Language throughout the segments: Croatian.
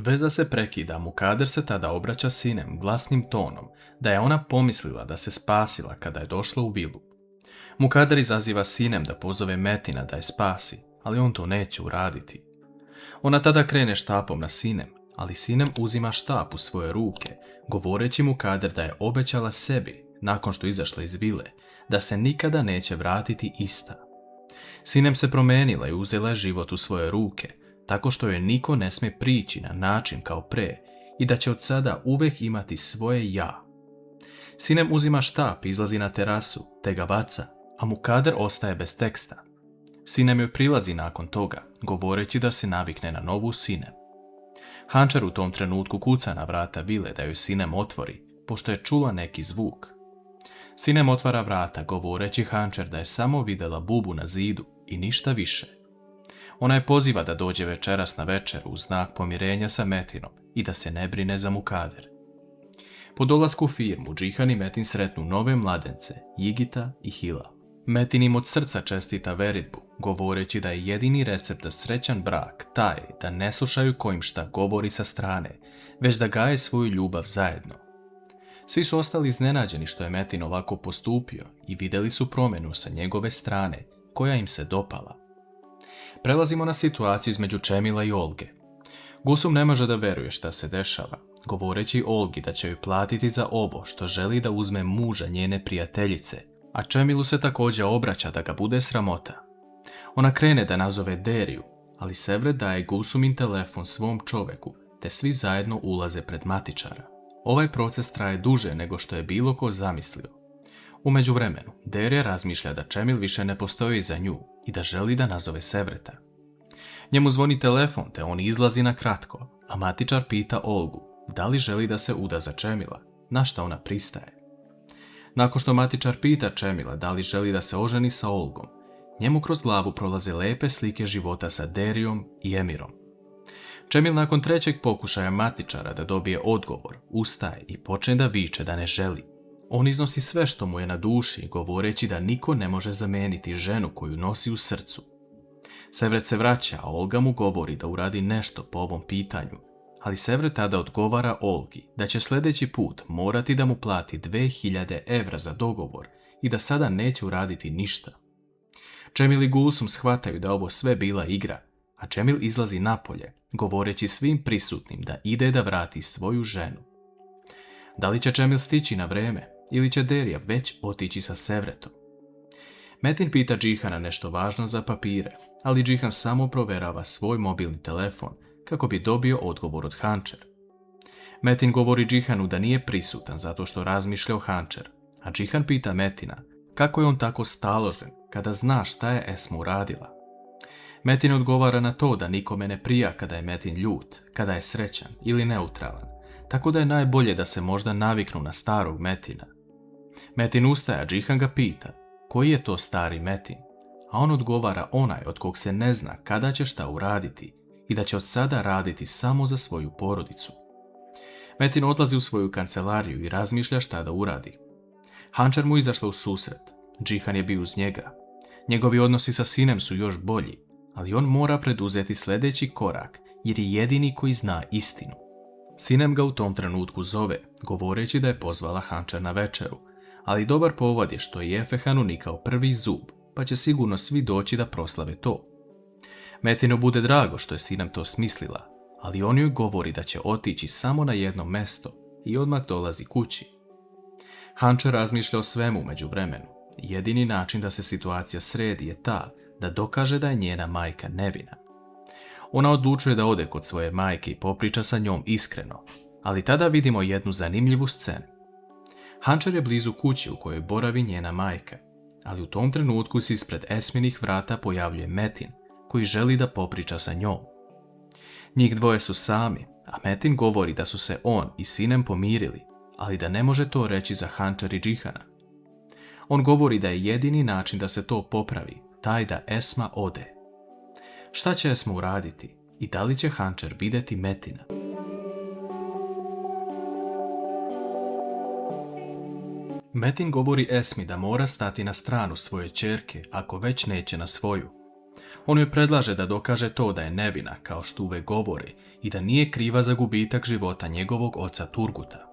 Veza se prekida, Mukader se tada obraća sinem glasnim tonom, da je ona pomislila da se spasila kada je došla u vilu. Mukader izaziva sinem da pozove Metina da je spasi, ali on to neće uraditi. Ona tada krene štapom na sinem, ali sinem uzima štap u svoje ruke, govoreći Mukader da je obećala sebi, nakon što izašla iz vile, da se nikada neće vratiti ista. Sinem se promenila i uzela je život u svoje ruke, tako što joj niko ne smije prići na način kao pre i da će od sada uvijek imati svoje ja. Sinem uzima štap i izlazi na terasu, te ga baca, a Mukader ostaje bez teksta. Sinem joj prilazi nakon toga, govoreći da se navikne na novu Sinem. Hančar u tom trenutku kuca na vrata vile da joj Sinem otvori, pošto je čula neki zvuk. Sinem otvara vrata, govoreći Hančar da je samo vidjela bubu na zidu i ništa više. Ona je poziva da dođe večeras na večeru u znak pomirenja sa Metinom i da se ne brine za Mukader. Po dolasku u firmu, Džihan i Metin sretnu nove mladence, Jigita i Hila. Metin im od srca čestita veritbu, govoreći da je jedini recept za srećan brak taj da ne slušaju ko im šta govori sa strane, već da gaje svoju ljubav zajedno. Svi su ostali iznenađeni što je Metin ovako postupio i vidjeli su promjenu sa njegove strane, koja im se dopala. Prelazimo na situaciju između Čemila i Olge. Gusum ne može da veruje šta se dešava, govoreći Olgi da će joj platiti za ovo što želi da uzme muža njene prijateljice, a Čemilu se također obraća da ga bude sramota. Ona krene da nazove Deriju, ali Sevret daje Gusumin telefon svom čoveku, te svi zajedno ulaze pred matičara. Ovaj proces traje duže nego što je bilo ko zamislio. U međuvremenu, Derija razmišlja da Čemil više ne postoji za nju i da želi da nazove Sevreta. Njemu zvoni telefon te on izlazi na kratko, a matičar pita Olgu da li želi da se uda za Čemila, na šta ona pristaje. Nakon što matičar pita Čemila da li želi da se oženi sa Olgom, njemu kroz glavu prolaze lepe slike života sa Derijom i Emirom. Čemil nakon trećeg pokušaja matičara da dobije odgovor, ustaje i počne da viče da ne želi. On iznosi sve što mu je na duši, govoreći da niko ne može zameniti ženu koju nosi u srcu. Sevret se vraća, a Olga mu govori da uradi nešto po ovom pitanju, ali Sevret tada odgovara Olgi da će sljedeći put morati da mu plati 2000 evra za dogovor i da sada neće uraditi ništa. Čemil i Gulsum shvataju da ovo sve bila igra, a Čemil izlazi napolje, govoreći svim prisutnim da ide da vrati svoju ženu. Da li će Čemil stići na vreme ili će Derija već otići sa Sevretom? Metin pita Džihana nešto važno za papire, ali Džihan samo proverava svoj mobilni telefon kako bi dobio odgovor od Hančer. Metin govori Džihanu da nije prisutan zato što razmišlja o Hančer, a Džihan pita Metina kako je on tako staložen kada zna šta je Esma uradila. Metin odgovara na to da nikome ne prija kada je Metin ljut, kada je srećan ili neutralan, tako da je najbolje da se možda naviknu na starog Metina. Metin ustaje, a Džihan ga pita koji je to stari Metin, a on odgovara onaj od kog se ne zna kada će šta uraditi i da će od sada raditi samo za svoju porodicu. Metin odlazi u svoju kancelariju i razmišlja šta da uradi. Hančar mu izašla u susret, Džihan je bio uz njega. Njegovi odnosi sa sinem su još bolji, ali on mora preduzeti sljedeći korak jer je jedini koji zna istinu. Sinem ga u tom trenutku zove, govoreći da je pozvala Hančar na večeru, ali dobar povod je što je Efehan unikao prvi zub, pa će sigurno svi doći da proslave to. Metinu bude drago što je Sinem to smislila, ali on joj govori da će otići samo na jedno mesto i odmah dolazi kući. Hančar razmišlja o svemu među vremenu. Jedini način da se situacija sredi je ta da dokaže da je njena majka nevina. Ona odlučuje da ode kod svoje majke i popriča sa njom iskreno, ali tada vidimo jednu zanimljivu scenu. Hančar je blizu kući u kojoj boravi njena majka, ali u tom trenutku se ispred Esminih vrata pojavljuje Metin, koji želi da popriča sa njom. Njih dvoje su sami, a Metin govori da su se on i Sinem pomirili, ali da ne može to reći za Hančar i Džihana. On govori da je jedini način da se to popravi taj da Esma ode. Šta će Esma uraditi i da li će Hančar vidjeti Metina? Metin govori Esmi da mora stati na stranu svoje ćerke ako već neće na svoju. On joj predlaže da dokaže to da je nevina, kao što uvek govori, i da nije kriva za gubitak života njegovog oca Turguta.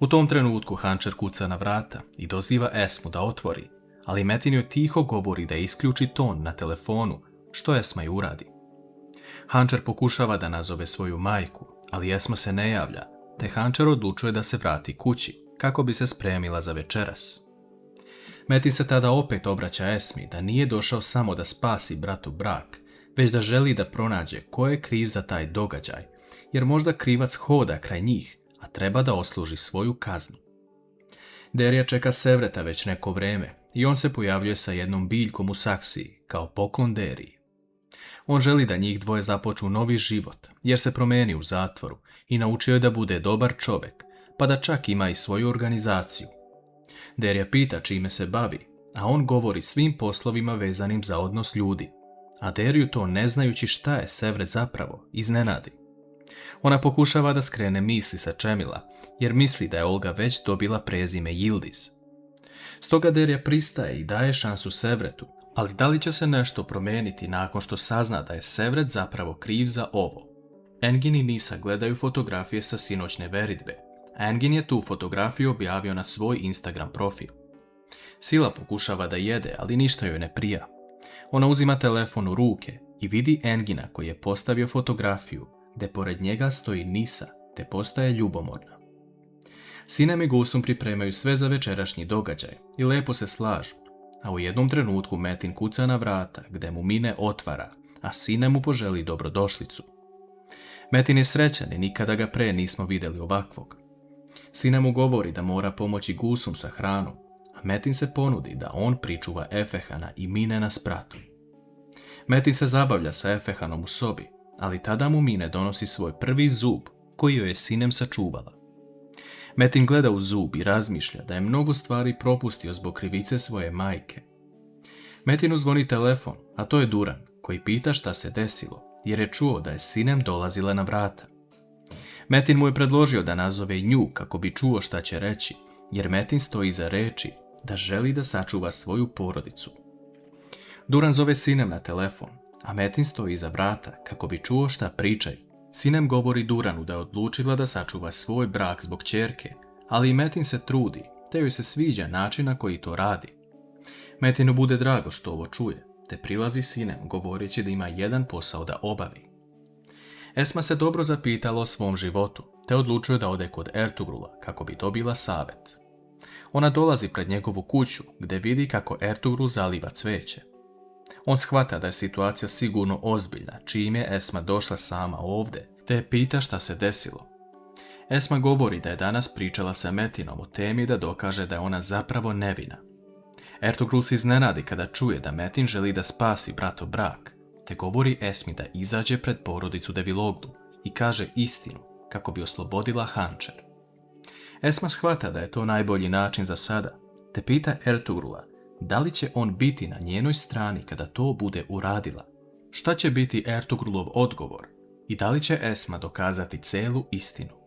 U tom trenutku Hančer kuca na vrata i doziva Esmu da otvori, ali Metin joj tiho govori da isključi ton na telefonu, što Esma i uradi. Hančer pokušava da nazove svoju majku, ali Esma se ne javlja, te Hančer odlučuje da se vrati kući, kako bi se spremila za večeras. Metin se tada opet obraća Esmi da nije došao samo da spasi bratu brak, već da želi da pronađe ko je kriv za taj događaj, jer možda krivac hoda kraj njih, a treba da osluži svoju kaznu. Derija čeka Sevreta već neko vreme i on se pojavljuje sa jednom biljkom u saksiji kao poklon Deriji. On želi da njih dvoje započnu novi život, jer se promeni u zatvoru i naučio je da bude dobar čovjek, pa da čak ima i svoju organizaciju. Derija pita čime se bavi, a on govori svim poslovima vezanim za odnos ljudi, a Deriju to ne znajući šta je Sevret zapravo iznenadi. Ona pokušava da skrene misli sa Čemila, jer misli da je Olga već dobila prezime Yildiz. Stoga Derija pristaje i daje šansu Sevretu, ali da li će se nešto promijeniti nakon što sazna da je Sevret zapravo kriv za ovo? Engin i Nisa gledaju fotografije sa sinoćne veridbe, a Engin je tu fotografiju objavio na svoj Instagram profil. Sila pokušava da jede, ali ništa joj ne prija. Ona uzima telefon u ruke i vidi Engina koji je postavio fotografiju, gde pored njega stoji Nisa, te postaje ljubomorna. Sinem i Gulsum pripremaju sve za večerašnji događaj i lepo se slažu, a u jednom trenutku Metin kuca na vrata, gde mu Mine otvara, a Sinem mu poželi dobrodošlicu. Metin je srećan i nikada ga pre nismo vidjeli ovakvog. Sinem mu govori da mora pomoći Gulsum sa hranom, a Metin se ponudi da on pričuva Efehana i Mine na spratu. Metin se zabavlja sa Efehanom u sobi, ali tada mu Mine donosi svoj prvi zub koji joj je Sinem sačuvala. Metin gleda u zub i razmišlja da je mnogo stvari propustio zbog krivice svoje majke. Metinu zvoni telefon, a to je Duran, koji pita šta se desilo, jer je čuo da je Sinem dolazila na vrata. Metin mu je predložio da nazove nju kako bi čuo šta će reći, jer Metin stoji iza reči da želi da sačuva svoju porodicu. Duran zove Sinem na telefon, a Metin stoji iza vrata kako bi čuo šta pričaju. Sinem govori Duranu da je odlučila da sačuva svoj brak zbog ćerke, ali i Metin se trudi, te joj se sviđa način na koji to radi. Metinu bude drago što ovo čuje, te prilazi Sinem govoreći da ima jedan posao da obavi. Esma se dobro zapitala o svom životu, te odlučuje da ode kod Ertugrula kako bi dobila savjet. Ona dolazi pred njegovu kuću gdje vidi kako Ertugrul zaliva cveće. On shvata da je situacija sigurno ozbiljna, čim je Esma došla sama ovdje, te je pita šta se desilo. Esma govori da je danas pričala sa Metinom o temi da dokaže da je ona zapravo nevina. Ertugrul se iznenadi kada čuje da Metin želi da spasi bratov brak, te govori Esmi da izađe pred porodicu Deviloglu i kaže istinu kako bi oslobodila Hančer. Esma shvata da je to najbolji način za sada, te pita Ertugrula da li će on biti na njenoj strani kada to bude uradila. Šta će biti Ertugrulov odgovor i da li će Esma dokazati celu istinu?